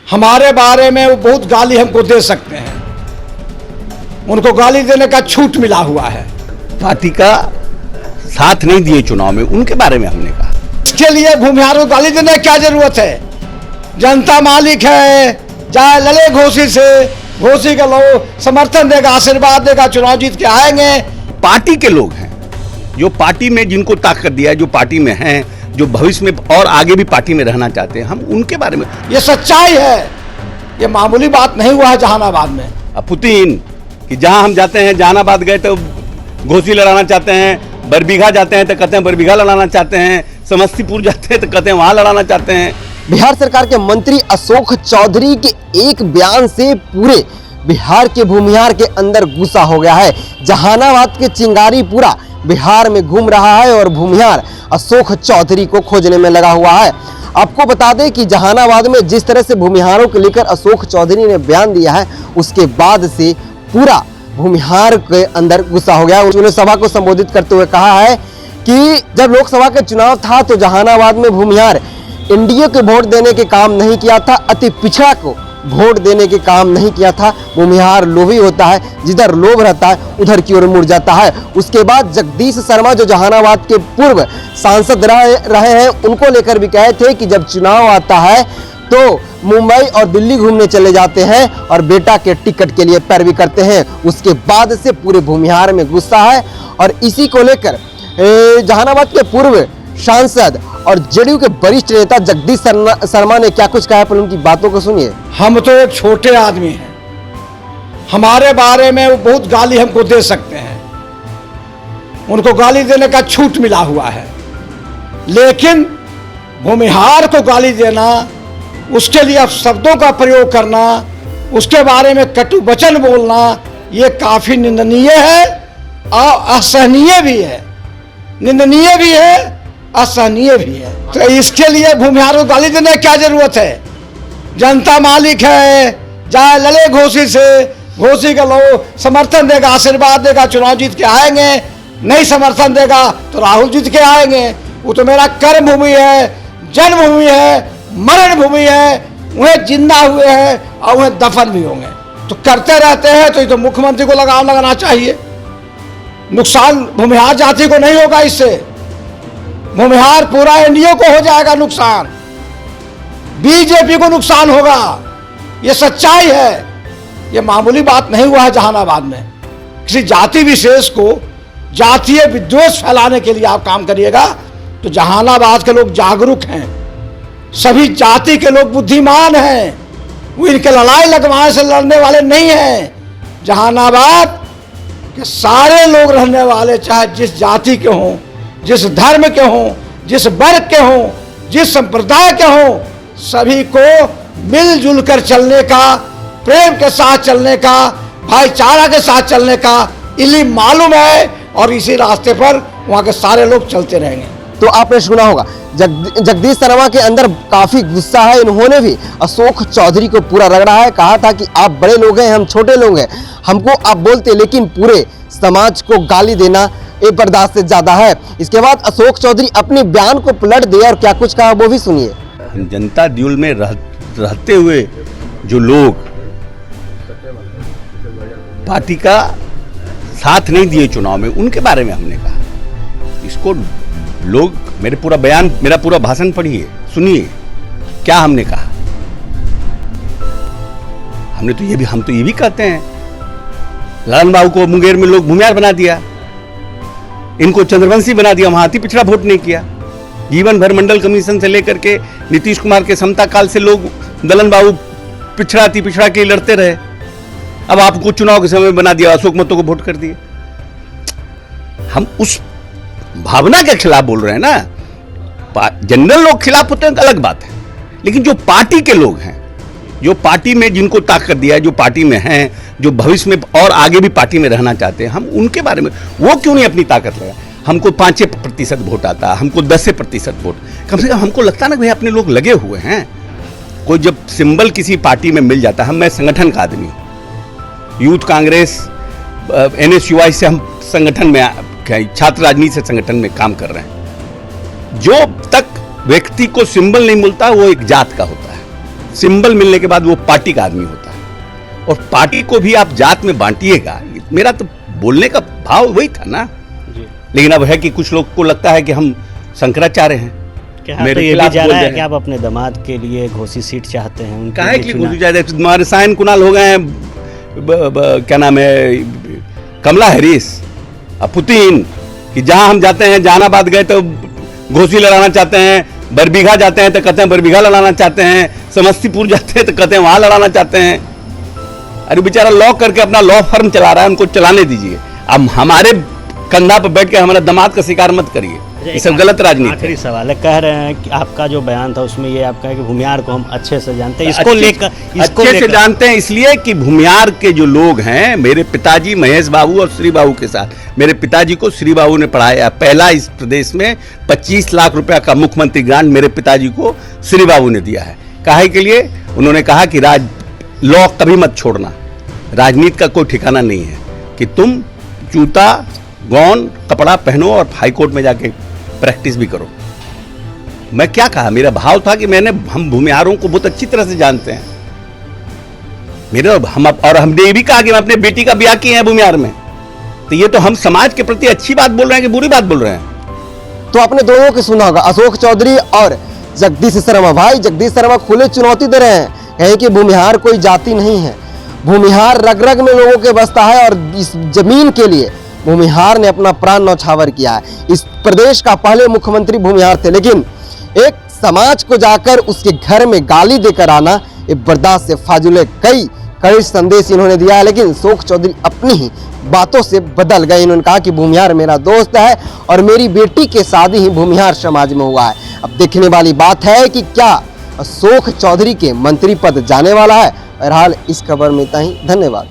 हमारे बारे में वो बहुत गाली हमको दे सकते हैं, उनको गाली देने का छूट मिला हुआ है। पार्टी का साथ नहीं दिए चुनाव में, उनके बारे में हमने कहा। इसके लिए भूमिहारों को गाली देने की क्या जरूरत है? जनता मालिक है, चाहे लड़े घोषी से, घोषी का लोग समर्थन देगा, आशीर्वाद देगा, चुनाव जीत के आएंगे। पार्टी के लोग हैं जो पार्टी में जिनको ताकत दिया है, जो पार्टी में हैं, जो भविष्य में और आगे भी पार्टी में रहना चाहते हैं, हम उनके बारे में। ये सच्चाई है, ये मामूली बात नहीं हुआ है जहानाबाद में। अब पुतिन कि जहां हम जाते हैं, जहानाबाद गए तो घोषी लड़ाना चाहते हैं, बरबीघा जाते हैं तो कहते हैं बरबीघा लड़ाना चाहते हैं, समस्तीपुर जाते हैं तो कहते हैं वहां लड़ाना चाहते हैं। बिहार सरकार के मंत्री अशोक चौधरी के एक बयान से पूरे बिहार के भूमिहार के अंदर गुस्सा हो गया है। जहानाबाद के चिंगारी पूरा बिहार में घूम रहा है और भूमिहार अशोक चौधरी को खोजने में लगा हुआ है। आपको बता दें कि जहानाबाद में जिस तरह से भूमिहारों को लेकर अशोक चौधरी ने बयान दिया है, उसके बाद से पूरा भूमिहार के अंदर गुस्सा हो गया। उन्होंने सभा को संबोधित करते हुए कहा है कि जब लोकसभा का चुनाव था तो जहानाबाद में भूमिहार एनडीए को वोट देने के काम नहीं किया था, अति पिछड़ा को वोट देने के काम नहीं किया था। भूमिहार लोभी होता है, जिधर लोभ रहता है उधर की ओर मुड़ जाता है। उसके बाद जगदीश शर्मा जो जहानाबाद के पूर्व सांसद रहे हैं, उनको लेकर भी कहे थे कि जब चुनाव आता है तो मुंबई और दिल्ली घूमने चले जाते हैं और बेटा के टिकट के लिए पैरवी करते हैं। उसके बाद से पूरे भूमिहार में गुस्सा है और इसी को लेकर जहानाबाद के पूर्व सांसद और जेडीयू के वरिष्ठ नेता जगदीश शर्मा ने क्या कुछ कहा है, पर उनकी बातों को सुनिए। हम तो एक छोटे आदमी हैं, हमारे बारे में वो बहुत गाली हमको दे सकते हैं, उनको गाली देने का छूट मिला हुआ है। लेकिन भूमिहार को गाली देना, उसके लिए शब्दों का प्रयोग करना, उसके बारे में कटु वचन बोलना, ये काफी निंदनीय है और असहनीय भी है। निंदनीय भी है, असहनीय भी है। तो इसके लिए भूमिहारों को गाली देने की क्या जरूरत है? जनता मालिक है, चाहे लड़े घोषी से, घोषी का लोग समर्थन देगा, आशीर्वाद देगा, चुनाव जीत के आएंगे। नहीं समर्थन देगा तो राहुल जीत के आएंगे। वो तो मेरा कर्म भूमि है, जन्मभूमि है, मरण भूमि है, उन्हें जिंदा हुए हैं और उन्हें दफन भी होंगे। तो करते रहते हैं तो ये तो मुख्यमंत्री को लगाम लगाना चाहिए। नुकसान भूमिहार जाति को नहीं होगा, इससे भूमिहार पूरा एनडीए को हो जाएगा नुकसान, बीजेपी को नुकसान होगा। ये सच्चाई है, ये मामूली बात नहीं हुआ है जहानाबाद में। किसी जाति विशेष को जातीय विद्वेष फैलाने के लिए आप काम करिएगा तो जहानाबाद के लोग जागरूक हैं, सभी जाति के लोग बुद्धिमान हैं, वो इनके लड़ाई लगवाने से लड़ने वाले नहीं हैं। जहानाबाद के सारे लोग रहने वाले, चाहे जिस जाति के हों, जिस धर्म के हों, जिस वर्ग के हों, जिस संप्रदाय के हों, सभी को मिलजुल कर चलने का, प्रेम के साथ चलने का, भाईचारा के साथ चलने का इल्म मालूम है और इसी रास्ते पर वहां के सारे लोग चलते रहेंगे। तो आपने सुना होगा जगदीश शर्मा के अंदर काफी गुस्सा है। इन्होंने भी अशोक चौधरी को पूरा रगड़ा है, कहा था कि आप बड़े लोग हैं, हम छोटे लोग हैं, हमको आप बोलते लेकिन पूरे समाज को गाली देना ये बर्दाश्त से ज्यादा है। इसके बाद अशोक चौधरी अपने बयान को पलट दिया और क्या कुछ कहा वो भी सुनिए। जनता दल में रहते हुए जो लोग पार्टी का साथ नहीं दिए चुनाव में, उनके बारे में हमने कहा। इसको लोग मेरा पूरा भाषण पढ़िए, सुनिए क्या हमने कहा। हम तो ये भी कहते हैं, ललन बाबू को मुंगेर में लोग भूमिहार बना दिया, इनको चंद्रवंशी बना दिया, वहां अति पिछड़ा वोट नहीं किया। जीवन भर मंडल कमीशन से लेकर के नीतीश कुमार के समता काल से लोग ललन बाबू अति पिछड़ा के लड़ते रहे। अब आपको चुनाव के समय बना दिया, अशोक महतो को वोट कर दिए। हम उस भावना के खिलाफ बोल रहे हैं ना। जनरल लोग खिलाफ होते हैं तो अलग बात है, लेकिन जो पार्टी के लोग हैं, जो पार्टी में जिनको ताकत दिया है, जो पार्टी में हैं, जो भविष्य में और आगे भी पार्टी में रहना चाहते हैं, हम उनके बारे में, वो क्यों नहीं अपनी ताकत लगा। हमको 5% वोट आता, हमको 10% वोट, कम से कम हमको लगता है ना भाई अपने लोग लगे हुए हैं। कोई जब सिंबल किसी पार्टी में मिल जाता है, मैं संगठन का आदमी, यूथ कांग्रेस, NSUI से हम संगठन में, छात्र राजनीति से संगठन में काम कर रहे हैं। जो तक व्यक्ति को सिंबल नहीं मिलता वो एक जात का होता है, सिंबल मिलने के बाद वो पार्टी का आदमी होता है, और पार्टी को भी आप जात में बांटिएगा। मेरा तो बोलने का भाव वही था ना। लेकिन अब है कि कुछ लोग को लगता है कि हम शंकराचार्य हैं। क्या तो ये भी जा रहा है कि आप अपने दामाद के लिए घोसी सीट चाहते हैं? उनके काहे लिए कि चुना- घोसी जाए, हमारे सायन कुणाल हो गए हैं, क्या नाम है, कमला हैरिस, अब पुतिन, कि जहां हम जाते हैं, जहानाबाद गए तो घोसी लड़ाना चाहते हैं, बरबीघा जाते हैं तो कहते हैं बरबीघा लड़ाना चाहते हैं, समस्तीपुर जाते हैं तो कहते हैं वहां लड़ाना चाहते हैं। अरे बेचारा लॉ करके अपना लॉ फर्म चला रहा है, उनको चलाने दीजिए। अब हमारे कंधा पर बैठ के हमारा दामाद का शिकार मत करिए, ये सब गलत राजनीति है। आखिरी सवाल है, कह रहे हैं कि आपका जो बयान था उसमें ये आप कहें कि भूमिहार को हम अच्छे से जानते हैं, इसको लेकर जानते हैं, इसलिए कि भूमिहार के जो लोग हैं, मेरे पिताजी महेश बाबू और श्री बाबू के साथ, मेरे पिताजी को श्री बाबू ने पढ़ाया। पहला इस प्रदेश में 25 लाख रुपया का मुख्यमंत्री ग्रांट मेरे पिताजी को श्री बाबू ने दिया है। काहे के लिए? उन्होंने कहा कि लॉ कभी मत छोड़ना, राजनीति का कोई ठिकाना नहीं है, कि तुम जूता गौन कपड़ा पहनो और हाईकोर्ट में जाके प्रैक्टिस भी करो। मैं क्या कहा, मेरा भाव था कि हम भूमिहारों को बहुत अच्छी तरह से जानते हैं। हमने ये भी कहा कि मैं अपने बेटी का ब्याह किए हैं भूमिहार में। तो ये तो हम समाज के प्रति अच्छी बात बोल रहे हैं कि बुरी बात बोल रहे हैं? तो आपने दोनों की सुना होगा, अशोक चौधरी और जगदीश शर्मा। भाई जगदीश शर्मा खुले चुनौती दे रहे हैं, कहें कि भूमिहार कोई जाति नहीं है, भूमिहार रग रग में लोगों के बसता है, और इस जमीन के लिए भूमिहार ने अपना प्राण न्यौछावर किया है। इस प्रदेश का पहले मुख्यमंत्री भूमिहार थे, लेकिन एक समाज को जाकर उसके घर में गाली देकर आना ये बर्दाश्त से फाजुल है। कई संदेश इन्होंने दिया है, लेकिन अशोक चौधरी अपनी ही बातों से बदल गए। इन्होंने कहा कि भूमिहार मेरा दोस्त है और मेरी बेटी की शादी ही भूमिहार समाज में हुआ है। अब देखने वाली बात है कि क्या अशोक चौधरी के मंत्री पद जाने वाला है। बहरहाल इस खबर में इतना ही, धन्यवाद।